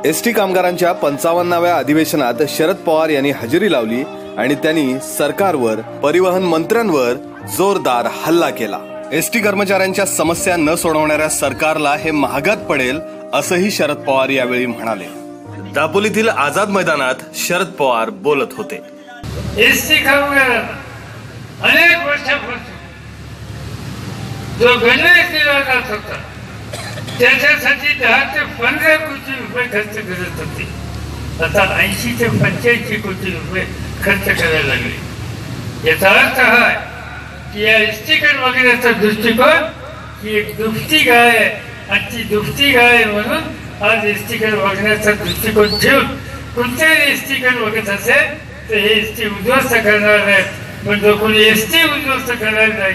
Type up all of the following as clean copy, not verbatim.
ST कामगारांच्या 55व्या अधिवेशनात शरद पवार यांनी हजेरी लावली आणि त्यांनी सरकारवर, परिवहन मंत्र्यांवर जोरदार हल्ला केला. एसटी कर्मचाऱ्यांच्या समस्या न सोडवणाऱ्या सरकारला हे महागात पडेल असंही शरद पवार यावेळी म्हणाले. दापोलीतील आझाद मैदानात शरद पवार बोलत होते. एसटी कामगारांना अनेक वर्षापासून जो गणवेश दिला जात होता त्याच्यासाठी 10 ते 15 कोटी रुपये खर्च करत होते. आता 80 ते 85 कोटी रुपये खर्च करायला लागले. याचा अर्थ हा की या एसटीकडे बघण्याचा दृष्टिकोन ही एक दुभती गाय आहे आणि ती दुभती गाय म्हणून आज एसटीकडे बघण्याचा दृष्टिकोन ठेवून कोणत्याही एसटीकडे बघत असेल तर हे एसटी उद्ध्वस्त करणार आहेत. पण जो कोणी एसटी उद्ध्वस्त करणार नाही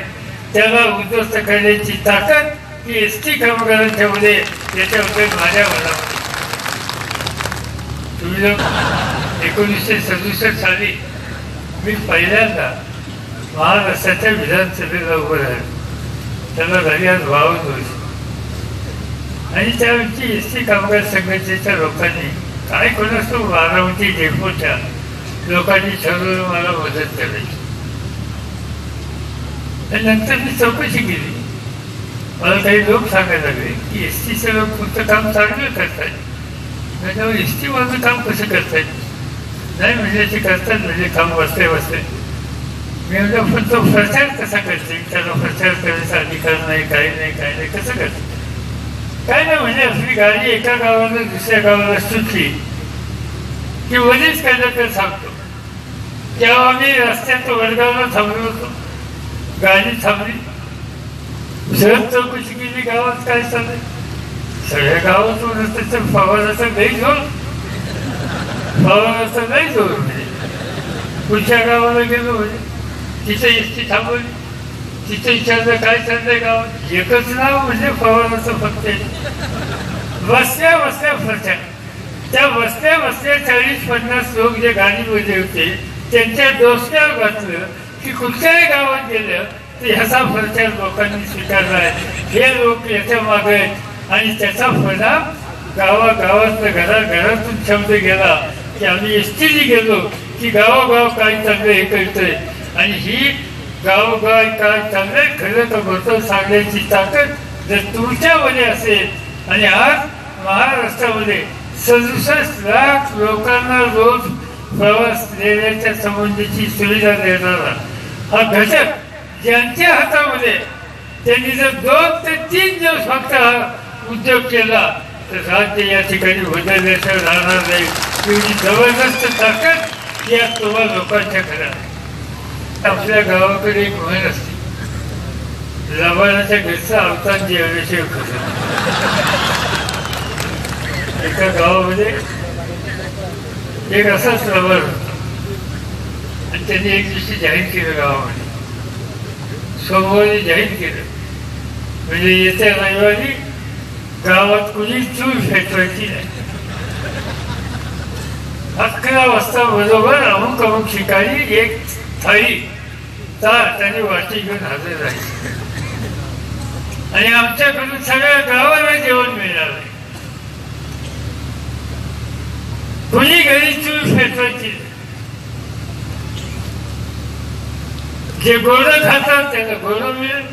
त्याला उद्ध्वस्त करण्याची ताकद ही एसटी कामगारांच्या मध्ये याच्याबद्दल माझ्या मनामध्ये. तुम्ही 1967 साली मी पहिल्यांदा महाराष्ट्राच्या विधानसभेला उभं राहिलो. त्याला झाली आज 52 वर्ष. आणि त्यावेळी एसटी कामगार संघटनेच्या लोकांनी काय कोणास बारामती डेपोच्या लोकांनी ठरवून मला मदत करायची. आणि नंतर मी चौकशी केली. मला काही लोक सांगायला लागले की एसटीचे लोक तुमचं काम चांगलं करतायत. त्याच्यावर एसटी माझं काम कसं करतायत? नाही म्हणजे ते करतात म्हणजे काम बसते. मी म्हणजे पण तो प्रचार कसा करते? त्याला प्रचार करण्याचा अधिकार नाही, काही नाही कसं करते? काय नाही म्हणजे आपली गाडी एका गावाला दुसऱ्या गावाला सुटली की वरीच कंडक्टर सांगतो. तेव्हा आम्ही रस्त्यात वडगावला थांबलो होतो. गाडी थांबली, सहज चौकशी केली गावात काय चाललंय. सगळ्या गावातून रस्त्याचं फवाराचं नाही जोर म्हणजे पुढच्या गावाला गेलो म्हणजे तिथे एसटी थांबवली. तिथे विचारलं काय चाललंय गावात. एकच नाव म्हणजे फवाराचं फक्त. बसल्या फरच्या त्या बसल्या 40-50 लोक जे गाडीमध्ये होते त्यांच्या डोसक्यावर घातलं की कुठल्याही गावात गेलं तर ह्याचा प्रचार लोकांनी स्वीकारला आहे. हे लोक याच्या मागे आहेत आणि त्याचा परिणाम गावागावात घरातून शब्द गेला की आम्ही एसटीने गेलो की गावोगाव काय चाललंय हे कळतंय. आणि ही गावोगाव काय चाललंय खरं तर बरोबर सांगण्याची ताकद जर तुमच्यामध्ये असेल आणि आज महाराष्ट्रामध्ये 67 लाख लोकांना रोज प्रवास देण्याच्या संबंधीची सुविधा देणारा हा घटक ज्यांच्या हातामध्ये त्यांनी जर 2 ते 3 दिवस फक्त हा उद्योग केला तर राज्य या ठिकाणी बदलल्याशिवाय राहणार नाही. एवढी जबरदस्त ताकद या तुम्हा लोकांच्या घरात. आपल्या गावाकडे एक म्हण असते, लबाडाच्या घरचा अवतार जेवल्याशिवाय खरं. एका गावामध्ये एक असाच लबाड होता आणि त्यांनी एक दिवशी जाहीर केलं गावामध्ये, सोमवारी जाहीर केलं म्हणजे येत्या रविवारी गावात कुणी चूल फेटवायची नाही. 11 वाजता बरोबर अमुक ठिकाणी एक थाळी ताट आणि वाटी घेऊन हजर राहील आणि आमच्याकडून सगळ्या गावाला जेवण मिळणार नाही. कुणी घरी चूल फेटवायची. जे गोड खातात त्याला गोड मिळेल,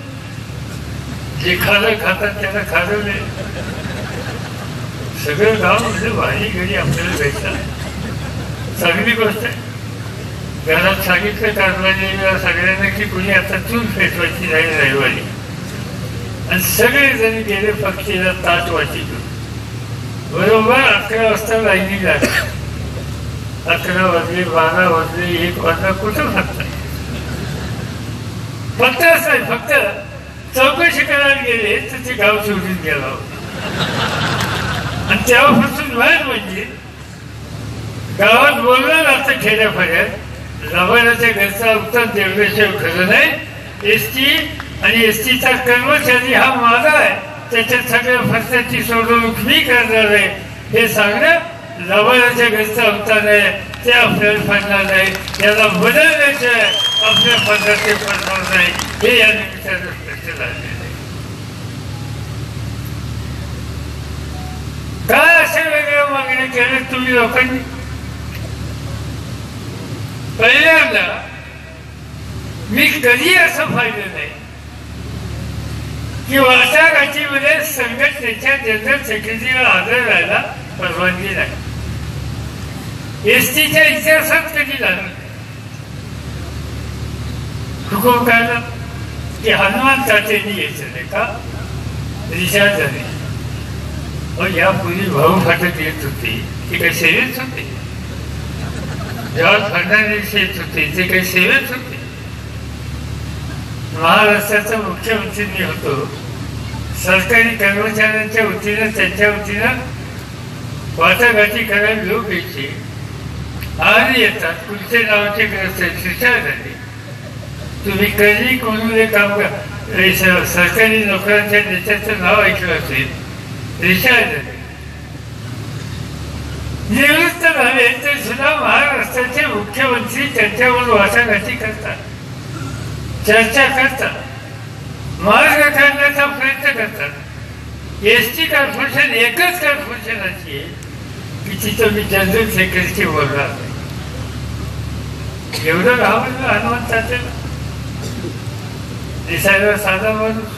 जे खारं खातात त्याला खारं मिळेल. सगळं गाव म्हणजे भारी घरी आपल्याला भेटणार. चांगली गोष्ट आहे. घरात सांगितलं कारभारीला सगळ्यांना की कुणी आता चूल फेटवायची नाही रविवारी. आणि सगळेजण गेले पक्षीला ताट वाटी घेऊन. बरोबर 11 वाजता लाईनी लागली. 11 वाजले, 12 वाजले, 1 वाजता कुठं खातात. फक्त असं फक्त चौकशी करायला गेले तर ते गाव सोडून गेला होता. आणि तेव्हापासून वाईट म्हणजे गावात बोललं जातं खेड्यापर्यंत लबाडाच्या घरचा उत्तर देवल्याशिवाय खरं नाही. एसटी आणि एसटीचा कर्मचारी हा माझा आहे, त्याच्यात सगळ्या फरसाची सोडवणूक मी करणार आहे हे सांगणं लबाडाच्या घरचा उत्तर आहे. ते आपल्याला पडणार नाही. याला बदलण्याचे आपल्या पद्धती पडणार नाही हे या निमित्तानं स्पष्ट झालेलं आहे. काय अशा वेगळ्या मागण्या केलं तुम्ही लोकांनी? पहिल्यांदा मी कधी असं पाहिलं नाही की वाटाघाटीमध्ये संघटनेच्या जनरल सेक्रेटरीला हजर राहायला परवानगी नाही. एसटीच्या इतिहासात कधी झालं नाही. हुकूम काढला की हनुमान तात्यांनी यायचं नाही का? रिचार्ज झाले. यापूर्वी भाऊ फाटक येत होते ते काही सेवेत होते. जॉर्ज फर्नांडिस येत होते ते काही सेवेत होते. महाराष्ट्राचा मुख्यमंत्री मी होतो. सरकारी कर्मचाऱ्यांच्या वतीनं त्यांच्या वतीनं वाटाघाटी करायला लोक यायचे. आज येतात कुठचे नावाचे ग्रस्त रिटायर झाले. तुम्ही कधी कोणते कामगार सरकारी नोकऱ्यांच्या नेत्याचं नाव ऐकलं असेल. रिटायर झाले, निवृत्त झाले ते सुद्धा महाराष्ट्राचे मुख्यमंत्री त्यांच्यावर वाटाघाटी करतात, चर्चा करतात, मार्ग काढण्याचा प्रयत्न करतात. एसटी कॉर्पोरेशन एकच कॉर्पोरेशन अशी आहे की तिथं मी जनरल सेक्रेटरी बोलणार नाही. एवढं घाबरलं हनुमंताचं. दिसायला साधा माणूस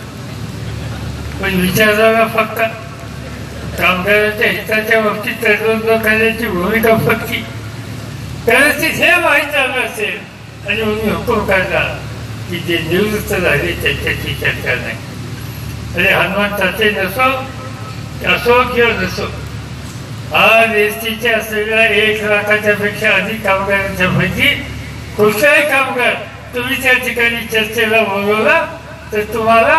पण विचारायला फक्त कामगारांच्या हिताच्या बाबतीत तडजोड करण्याची भूमिका पक्की. कदाचित हे माहीत झालं असेल आणि म्हणून हुकूम काढला की जे निवृत्त झाले त्यांच्याची चर्चा नाही. अरे हनुमंताचे असो किंवा नसो, आज एसटीच्या असलेल्या 1 लाखाच्या पेक्षा अधिक कामगारांच्या पैकी कुठलाही कामगार तुम्ही त्या ठिकाणी चर्चेला बोलवला तर तुम्हाला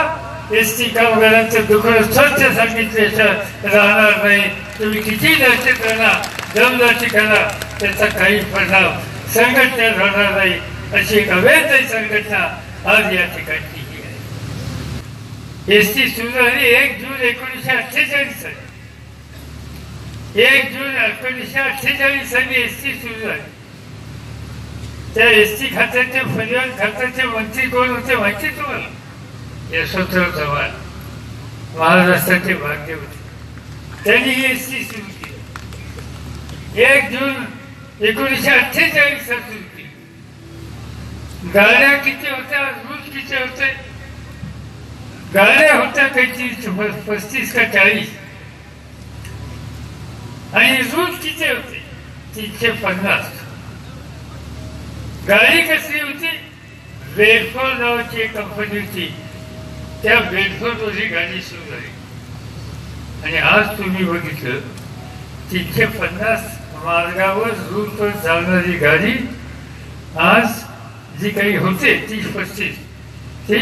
एसटी कामगारांचं दुखणं स्वच्छ सांगितल्याशिवाय राहणार नाही. तुम्ही किती दहशत करा, दमदाटी करा, त्याचा काही परिणाम संघटनेत होणार नाही. अशी एक अवैध संघटना आज या ठिकाणची आहे. एसटी सुरू झाली 1 जून 1948 साली. 1 जून 1948 साली एसटी सुरू झाली. त्या एसटी खात्याचे परिवहन खात्याचे मंत्री कोण होते माहिती तुम्हाला? यशवंतराव चव्हाण, महाराष्ट्राचे भाग्य होते. त्यांनी ही एसटी सुरू केली. 1 जून 1948 सुरू केली. गाड्या किती होत्या, रूट किती होते? गाड्या होत्या काही 35 का 40 आणि रूट किती होते? 350. गाडी कसली होती? बेडफोर्ड नावाची एक कंपनी होती. त्या बेडफोर्डवरची गाडी सुरू झाली. आणि आज तुम्ही बघितलं 350 मार्गावर रूटवर चालणारी गाडी आज जी काही होते 30-35 ती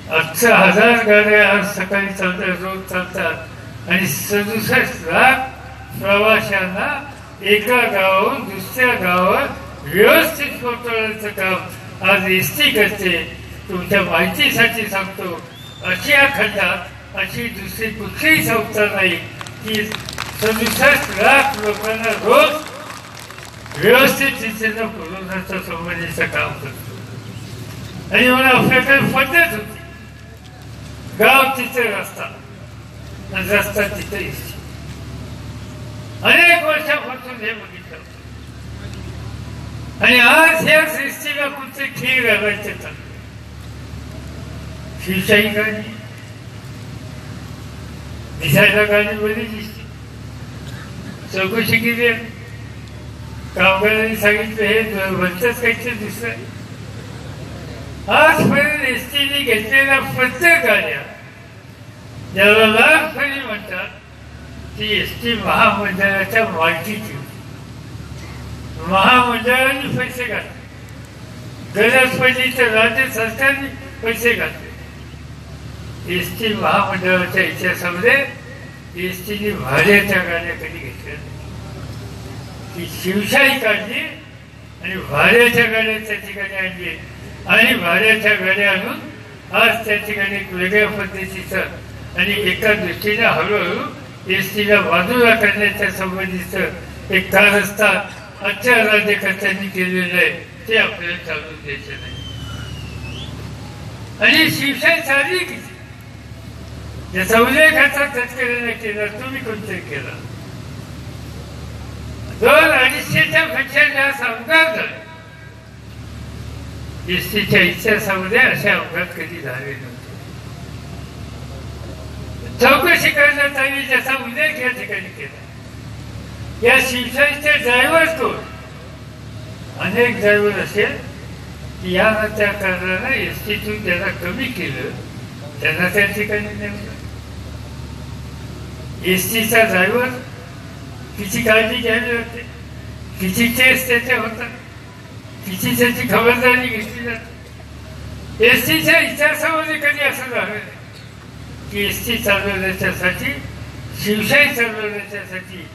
18,000 गाड्या आज सकाळी चालतात, रोज चालतात. आणि 67 लाख प्रवाशांना एका गावाहून दुसऱ्या गावात व्यवस्थित पोहोचवण्याचं काम आज एसटी करते. तुमच्या माहितीसाठी सांगतो, आशिया खंडात अशी दुसरी कुठलीही संस्था नाही की 67 लाख लोकांना रोज व्यवस्थित दिशेनं पुरवण्याचं संबंधीचं काम करतो. आणि म्हणून आपल्याकडे पद्धत होती, गाव तिथे रस्ता आणि रस्ता तिथे एसटी. अनेक वर्षापासून हे बघितलं. आणि आज ह्या एसटीला कुठे खेळ घालायचे चालले. शिवशाही गाडी दिसायला गाडी बरी दिसते. चौकशी केली, कामगारांनी सांगितलं हे भलतंच काहीतरी दिसतंय. आजपर्यंत एसटीने घेतलेल्या प्रत्येक गाड्या ज्याला लाल फळी म्हणतात ती एसटी महामंडळाच्या मालकीची होती. महामंडळाने पैसे घातले, गरज पडली तर राज्य सरकारने पैसे घातले. एसटी महामंडळाच्या इतिहासामध्ये एसटीने भाड्याच्या गाड्या कधी घेतल्या नाही. ती शिवशाही काढली आणि भाड्याच्या गाड्या त्या ठिकाणी आणली. आणि भाड्याच्या गाड्या आणून आज त्या ठिकाणी एक वेगळ्या पद्धतीचं आणि एका दृष्टीने हळूहळू एसटीला बाजूला करण्याच्या संबंधीचं एक कारस्थान आजच्या राज्यकर्त्यांनी केलेलं आहे. ते आपल्याला चालून द्यायचं नाही. आणि शिवशाही चालली किती याचा उल्लेख आता तत्कालीन केला, तुम्ही कोणतरी केला. 200-250च्या पेक्षा जास्त अपघात झाले. एसटीच्या इतिहासामध्ये असे अपघात कधी झाले नव्हते. चौकशी करण्यात आली ज्याचा उल्लेख या ठिकाणी केला. या शिवशाहीचे ड्रायव्हर कोण? अनेक ड्रायव्हर असेल की या त्या कारणानं एसटीतून ज्याला कमी केलं त्यांना त्या ठिकाणी नेमलं. एसटीचा ड्रायव्हर किती काळजी घ्यावी लागते, किती केस त्याच्या होतात, किती त्याची खबरदारी घेतली जाते. एसटीच्या इतिहासामध्ये कधी असं झालं नाही की एसटी चालवण्याच्यासाठी, शिवशाही चालवण्याच्यासाठी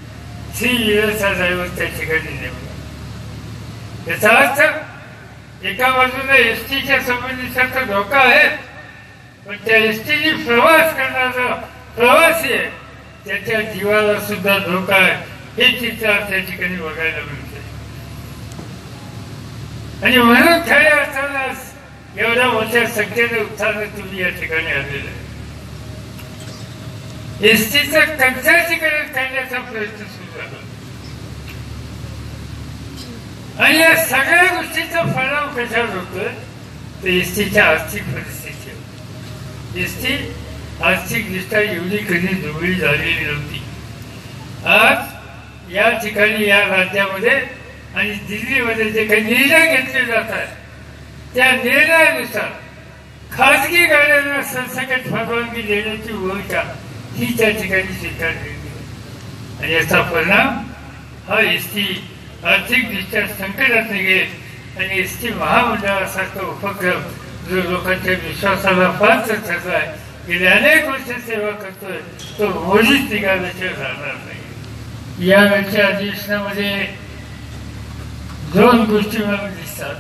3 व्हीलरचा ड्रायव्हर त्या ठिकाणी नेमला. याचा अर्थ एका बाजूला एसटीच्या संबंधीचा धोका आहे, पण त्या एसटीने प्रवास करणारा प्रवासी आहे त्याच्या जीवाला सुद्धा धोका आहे. हे चित्र त्या ठिकाणी बघायला मिळते. आणि म्हणून खऱ्या अर्थानं एवढ्या मोठ्या संख्येने उत्थानं तुम्ही या ठिकाणी आलेलं आहे. एसटीचं कंत्राटीकरण करण्याचा प्रयत्न सुरू झाला आणि या सगळ्या गोष्टीचा परिणाम कशावर होतोय तर एसटीच्या आर्थिक परिस्थितीवर. एसटी आर्थिकदृष्ट्या एवढी कधी जोडली झालेली नव्हती. आज या ठिकाणी या राज्यामध्ये आणि दिल्लीमध्ये जे काही निर्णय घेतले जातात त्या निर्णयानुसार खाजगी गाड्यांना सरसकट परवानगी देण्याची भूमिका ही त्या ठिकाणी स्वीकारलेली आहे. आणि याचा परिणाम हा एसटी आर्थिकदृष्ट्या संकटात निघेल. आणि एसटी महामंडळासारखा उपक्रम जो लोकांच्या विश्वासाला पात्र ठरलाय, गेले अनेक वर्ष सेवा करतोय, तो मोडीच निघाल्याशिवाय राहणार नाही. यावेळच्या अधिवेशनामध्ये 2 गोष्टी मला दिसतात.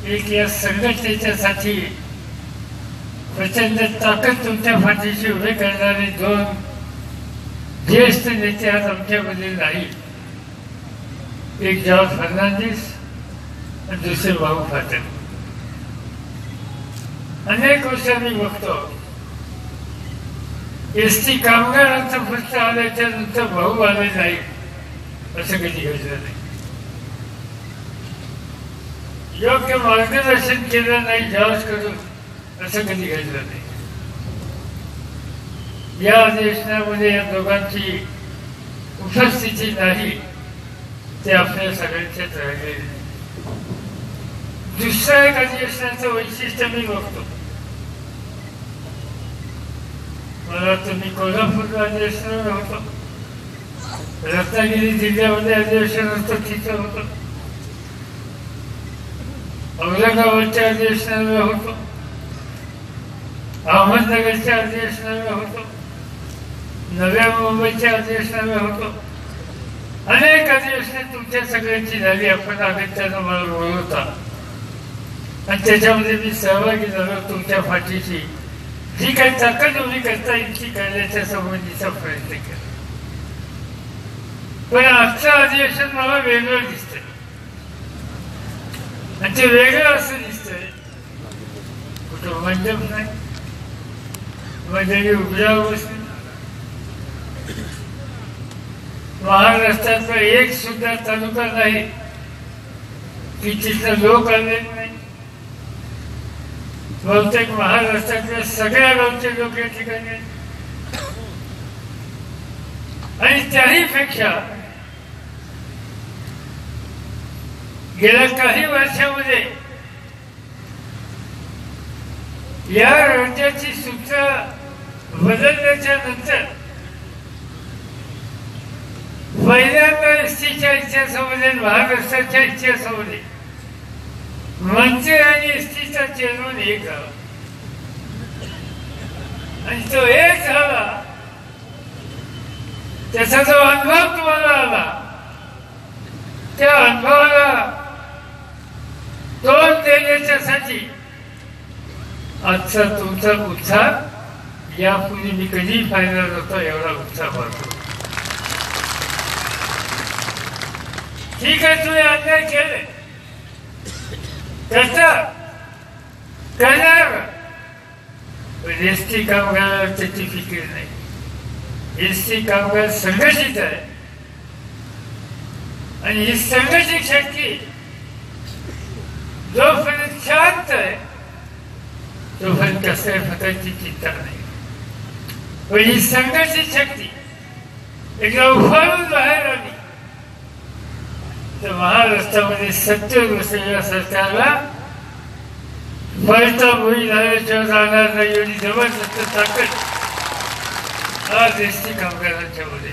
एक, या संघटनेच्यासाठी प्रचंड ताकद तुमच्या पाठीशी उभे करणारे 2 ज्येष्ठ नेते आज आमच्यामध्ये नाही. एक जॉर्ज फर्नांडिस आणि दुसरे भाऊ फाटक. अनेक वर्ष मी बघतो एसटी कामगारांचा प्रश्न आल्याच्या नंतर भाऊ आले नाही असं कधी घडलं नाही. योग्य मार्गदर्शन केलं नाही जॉर्ज करून असं कधी घडलं नाही. या अधिवेशनामध्ये या दोघांची उपस्थिती नाही ते आपल्या सगळ्यांच्याच राहिलेले नाही. दुसऱ्या एक अधिवेशनाचं वैशिष्ट्य मी बघतो. मला तुम्ही कोल्हापूर अधिवेशनावर होतो, रत्नागिरी जिल्ह्यामध्ये अधिवेशन होतं तिथं होतं, औरंगाबादच्या अधिवेशनावर होतो, अहमदनगरच्या अधिवेशनावर होतो, नव्या मुंबईच्या अधिवेशनावर होतो. अनेक अधिवेशने तुमच्या सगळ्यांची झाली. आपण अगत्यानं मला बोलवता आणि त्याच्यामध्ये मी सहभागी झालो. तुमच्या पाठीशी जी काही ताकद उभी करता येईल ती करण्याच्या संबंधीचा प्रयत्न केला. पण आजचं अधिवेशन मला वेगळं दिसतंय आणि ते वेगळं असं दिसतंय. कुठं मंडप नाही, मंडळी उघड्यावर बसली. महाराष्ट्रातला एक सुद्धा तालुका नाही की तिथं लोक आले नाही. बहुतेक महाराष्ट्रातल्या सगळ्या गावचे लोक या ठिकाणी आहेत. आणि त्याही पेक्षा गेल्या काही वर्षामध्ये या राज्याची सूत्र बदलण्याच्या नंतर पहिल्यांदा एसटीच्या इतिहासामध्ये, महाराष्ट्राच्या इतिहासामध्ये मंत्री आणि एसटीचा चेअरमन एक झाला. आणि तो एक झाला त्याचा जो अनुभव तुम्हाला आला त्या अनुभवाला तोंड देण्याच्यासाठी आजचा तुमचा उत्साह यापूर्वी मी कधी पाहिला नव्हता एवढा उत्साह वाटतो. ठीक आहे, तुम्ही अन्याय केले करणार, पण एसटी कामगाराला त्याची फिकीर नाही. एसटी कामगार संघटित आहे आणि ही संघटित शक्ती जोपर्यंत शांत आहे तोपर्यंत कसल्या प्रकारची चिंता नाही. पण ही संघटित शक्ती एकदा उफाळून बाहेर आली तर महाराष्ट्रामध्ये सत्य बसलेल्या सरकारला फळता भोई झाल्याशिवाय जाणार नाही एवढी जबरदस्त ताकद आज एसटी कामगारांच्या मध्ये.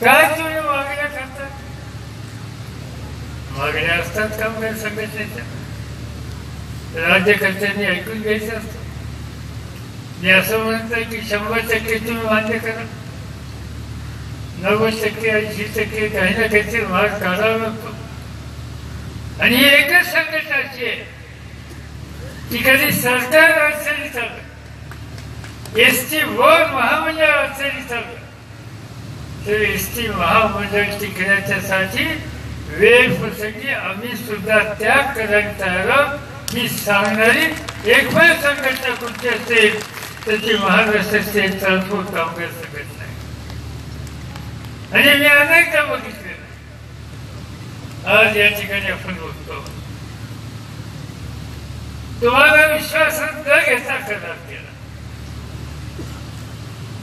काय तुम्ही मागण्या करतात? मागण्या असतात कामगार संघटनेच्या, राज्यकर्त्यांनी ऐकून घ्यायचं असतं. मी असं म्हणतोय की 100% तुम्ही मान्य करा, 90%, 80% काही ना काहीतरी मार्ग काढावा लागतो. आणि ही एकच संघटना अशी आहे की कधी सरकार अडचणीत आलं, एसटी बोर्ड महामंडळ अडचणीत आलं तर एसटी महामंडळ टिकण्याच्यासाठी वेळ प्रसंगी आम्ही सुद्धा त्याग करायला तयार आहोत ही सांगणारी एकमेव संघटना कुठची असेल तर ती महाराष्ट्र स्टेट ट्रान्सपोर्ट कामगार संघटना आहे. आणि मी अनेकदा बघितलेलं, आज या ठिकाणी आपण बोलतो, तुम्हाला विश्वासात न घेता करार केला.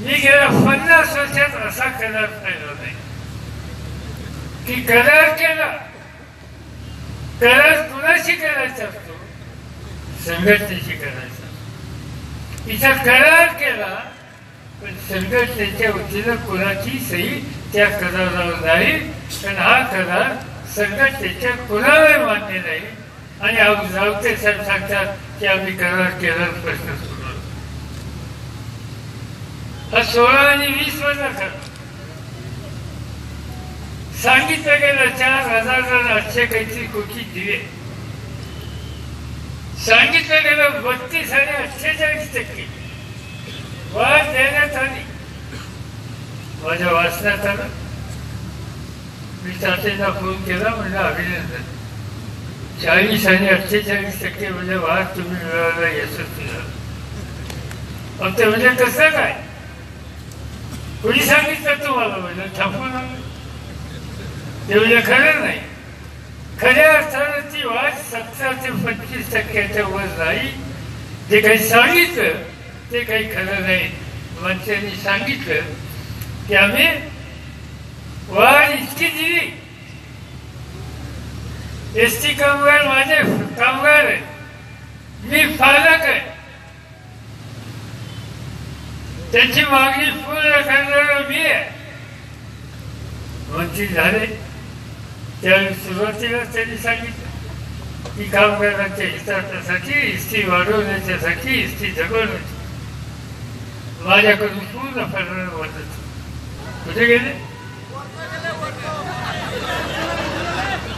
मी गेल्या 50 वर्षात असा करार पाहिला नाही की करार केला. करार कुणाशी करायचा असतो? संघटनेशी करायचा. इथं करार केला पण संघटनेच्या वतीनं कुणाची सही त्या करारावर नाही, कारण हा करार संघटनेच्या कुणालाही मान्य नाही. आणि रावते साहेब सांगतात की आम्ही करार केला, प्रश्न सोडवला. हा 16 आणि 20 मधला करार सांगितलं गेलं 4,800 काहीतरी कोटी दिले. सांगितलं गेलं 32 आणि 48% वाढ देण्यात आली. माझ्या वाचनात आलं, मी तात्याला फोन केला, म्हणजे अभिनंदन, 40 आणि 48% म्हणजे वाढ तुम्ही मिळवला, यशस्वी झाला. मग ते म्हणजे कसं काय? कोणी सांगितलं तुम्हाला? म्हणजे छापून आलं ते म्हणजे खरं नाही. खऱ्या अर्थानं ती वाढ 17 ते 25% वर नाही. जे काही सांगितलं ते काही खरं नाही. मंत्र्यांनी सांगितलं की आम्ही वाढ इतकी दिली. एसटी कामगार माझे कामगार आहे, मी पालक आहे, त्यांची मागणी पूर्ण करणारा मी आहे. मंत्री झाले त्यावेळी सुरुवातीला त्यांनी सांगितलं की कामगारांच्या हितासाठी, एसटी वाढवण्याच्यासाठी, एसटी जगवण्याची माझ्याकडून पूर्ण करणारं मदत. कुठे गेले?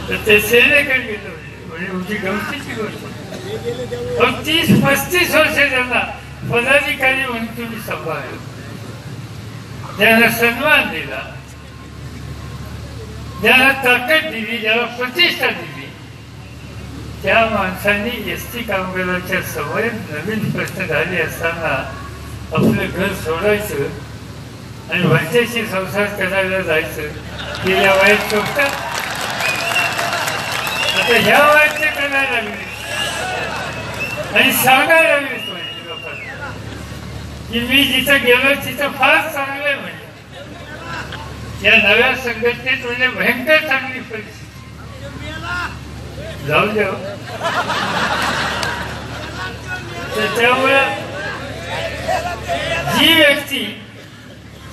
तर ते सेनेकडे गेलो. म्हणजे तुमची गमतीची गोष्ट. 30-35 वर्ष त्यांना पदाधिकारी म्हणून तुम्ही सांभाळलं, ज्यांना सन्मान दिला, ज्याला ताकद दिली, ज्याला प्रतिष्ठा दिली, त्या माणसांनी एसटी कामगारांच्या समोर नवीन प्रश्न झाले असताना आपलं घर सोडायचं आणि भरतीशी संसार करायला जायचं. गेल्या वयात गोष्ट आता ह्या वयात ते करायला लागले आणि सांगायला लागले लोकांना की मी जिथं गेलो तिथं फार चांगलं आहे. म्हणजे या नव्या संघटनेत म्हणजे भयंकर चांगली परिस्थिती. जाऊ द्या. त्यामुळे जी व्यक्ती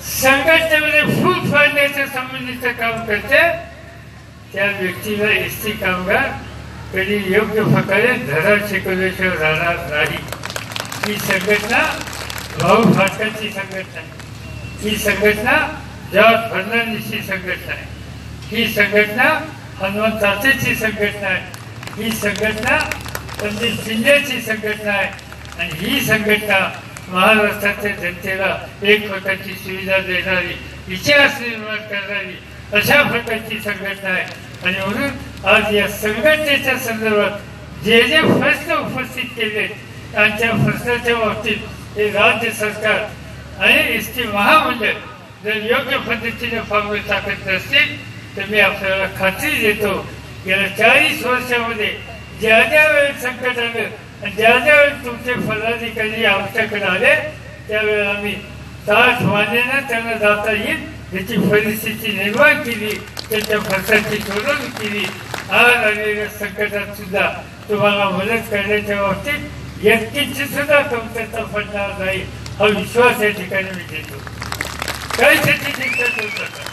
संघटनेमध्ये फूट फाडण्याच्या संबंधीचं काम करते त्या व्यक्तीला एसटी कामगार कधी योग्य प्रकारे धडा शिकवल्याशिवाय राहणार नाही. ही संघटना भाऊ फाटकाची संघटना आहे. ही संघटना जॉर्ज फर्नांडिसची संघटना आहे. ही संघटना हनुमंत तातेची संघटना आहे. ही संघटना पंडित शिंदेची संघटना आहे. आणि ही संघटना महाराष्ट्राच्या जनतेला एक प्रकारची सुविधा देणारी, इतिहास निर्माण करणारी अशा प्रकारची संघटना आहे. आणि म्हणून आज या संघटनेच्या संदर्भात जे जे प्रश्न उपस्थित केले त्यांच्या प्रश्नाच्या बाबतीत हे राज्य सरकार आणि एसटी महामंडळ जर योग्य पद्धतीने पाऊल टाकत असतील तर मी आपल्याला खात्री देतो गेल्या 40 वर्षामध्ये ज्या ज्या वेळेस संकट आलं आणि ज्या ज्या वेळेस तुमचे पदाधिकारी आमच्याकडे आले त्यावेळेला आम्ही ताठ मानेनं त्यांना जाता येईल याची परिस्थिती निर्माण केली, त्यांच्या खर्चाची सोडवणूक केली. आज आलेल्या संकटात सुद्धा तुम्हाला मदत करण्याच्या बाबतीत व्यक्तींची सुद्धा कमतरता पडणार नाही हा विश्वास या ठिकाणी मी देतो. काही त्याची चिंता करू नका,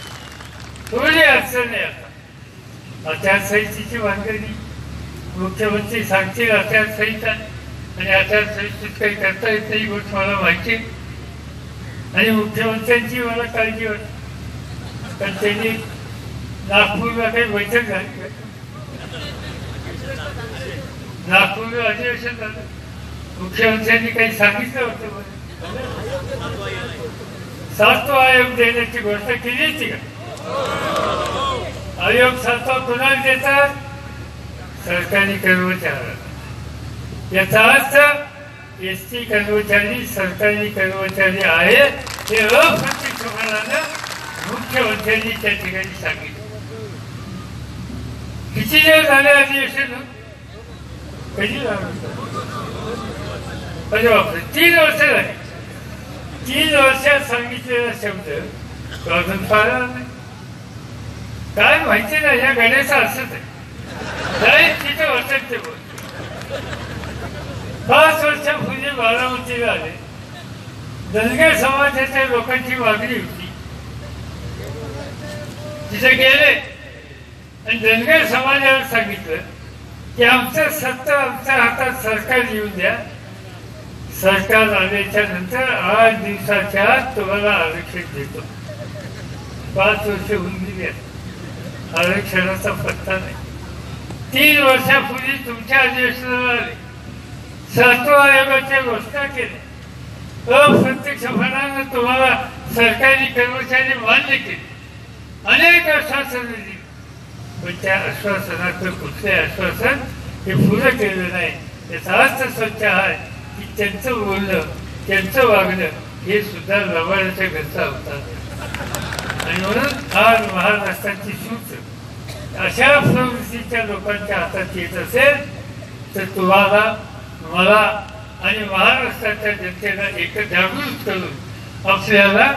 थोडी अडचण आहे. आता आचारसंहितेची भानगडी मुख्यमंत्री सांगतील आचारसंहिता आणि आचारसंहितेत काही करता येत नाही गोष्ट मला माहिती आणि मुख्यमंत्र्यांची मला काळजी वाटते. पण त्यांनी नागपूरला काही बैठक झाली, नागपूरला अधिवेशन झालं, मुख्यमंत्र्यांनी काही सांगितलं होतं. 7वा आयोग देण्याची घोषणा केली होती का? आयोग 7वा कुणाला देतात? सरकारी कर्मचाऱ्यांना. याचा अर्थ एसटी कर्मचारी सरकारी कर्मचारी आहे हे अप्रत्यक्षपणानं मुख्यमंत्र्यांनी त्या ठिकाणी सांगितलं. किती दिवस झाले अधिवेशन? कधी झालं? अरे बापरे, 3 वर्ष झाली. 3 वर्षात सांगितलेला शब्द तो अजून पाळला नाही. काय माहिती नाही, या गणेशा असंच आहे. जाईल तिथे वाटत ते बोल. 5 वर्षापूर्वी बारामतीला आले, धनगर समाजाच्या लोकांची मागणी होती. तिथे गेले आणि धनगर समाजाला सांगितलं की आमचं सत्ता आमच्या हातात सरकार येऊन द्या. सरकार आल्याच्या नंतर 8 दिवसाच्या आत तुम्हाला आरक्षण देतो. 5 वर्ष होऊन गेली, आरक्षणाचा पत्ता नाही. 3 वर्षापूर्वी तुमच्या अधिवेशनाला आले, 7व्या आयोगाच्या घोषणा केली, अप्रत्यक्षपणानं तुम्हाला सरकारी कर्मचारी मान्य केले, अनेक आश्वासनं दिली. पण त्या आश्वासनाचं कुठले आश्वासन हे पुरं केलं नाही. याचा अर्थ स्वच्छ आहे की त्यांचं बोलणं त्यांचं वागणं हे सुद्धा लबाडाच्या घरचा होता. आणि म्हणून आज महाराष्ट्राची सूच अशा प्रवृत्तीच्या लोकांच्या हातात येत असेल तर तुम्हाला मला आणि महाराष्ट्राच्या जनतेला एक जागृत करून आपल्याला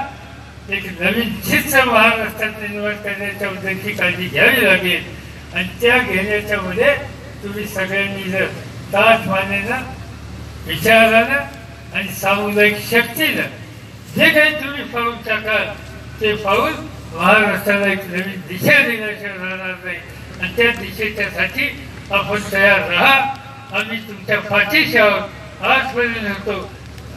एक नवीन चित्र महाराष्ट्रात निर्माण करण्याच्या बद्दलची काळजी घ्यावी लागेल. आणि त्या घेण्याच्या मध्ये तुम्ही सगळ्यांनी जर ताठ मानेनं विचारानं आणि सामुदायिक शक्तीनं जे काही तुम्ही पाऊल टाकाल ते पाऊल महाराष्ट्राला एक नवीन दिशा देण्याशिवाय राहणार नाही. आणि त्या दिशेच्यासाठी आपण तयार राहा. आम्ही तुमच्या पाठीशी आहोत, आजपर्यंत होतो,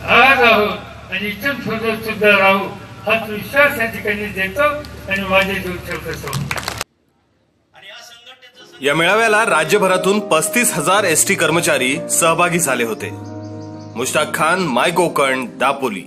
आज आहोत आणि इथून पुढे सुद्धा राहू हा विश्वास या ठिकाणी देतो. आणि माझे 2 शब्द संपतो. या मेळाव्याला राज्यभरातून 35,000 एसटी कर्मचारी सहभागी झाले होते. मुश्ताक खान, माय कोकण, दापोली.